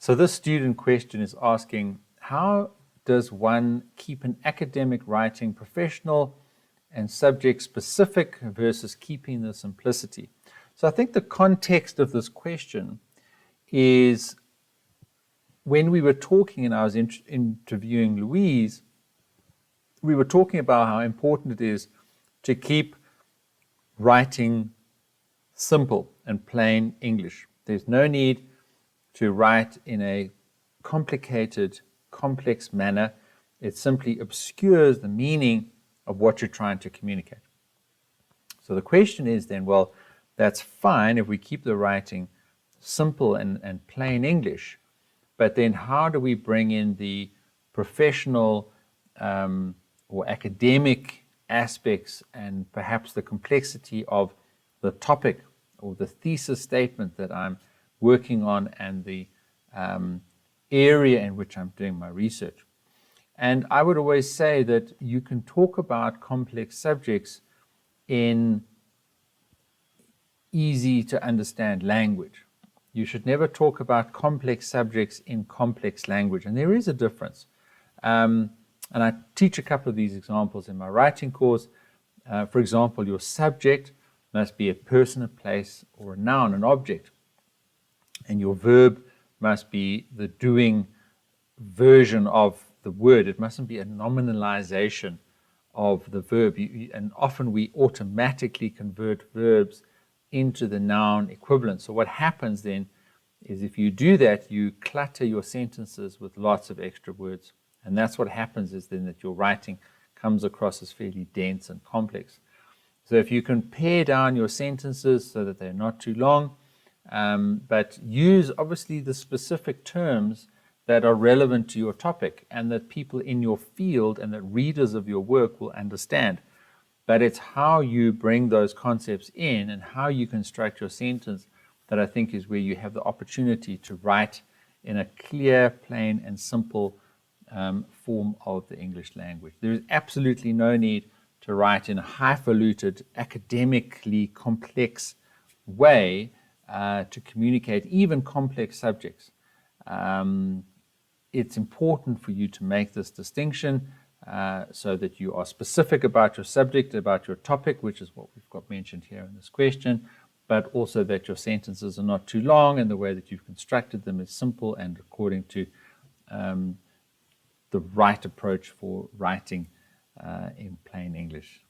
So this student question is asking, how does one keep an academic writing professional and subject specific versus keeping the simplicity? So I think the context of this question is when we were talking and I was interviewing Louise, we were talking about how important it is to keep writing simple and plain English. There's no need to write in a complicated, complex manner. It simply obscures the meaning of what you're trying to communicate. So the question is then, well, that's fine if we keep the writing simple and plain English, but then how do we bring in the professional or academic aspects and perhaps the complexity of the topic or the thesis statement that I'm working on and the area in which I'm doing my research? And I would always say that you can talk about complex subjects in easy to understand language. You should never talk about complex subjects in complex language, and there is a difference. And I teach a couple of these examples in my writing course. For example, your subject must be a person, a place, or a noun, an object. And your verb must be the doing version of the word. It mustn't be a nominalization of the verb. And often we automatically convert verbs into the noun equivalent. So what happens then is if you do that, you clutter your sentences with lots of extra words. And that's what happens is then that your writing comes across as fairly dense and complex. So if you can pare down your sentences so that they're not too long, but use obviously the specific terms that are relevant to your topic and that people in your field and that readers of your work will understand. But it's how you bring those concepts in and how you construct your sentence that I think is where you have the opportunity to write in a clear, plain, and simple form of the English language. There is absolutely no need to write in a highfalutin, academically complex way to communicate even complex subjects. It's important for you to make this distinction so that you are specific about your subject, about your topic, which is what we've got mentioned here in this question, but also that your sentences are not too long and the way that you've constructed them is simple and according to the right approach for writing in plain English.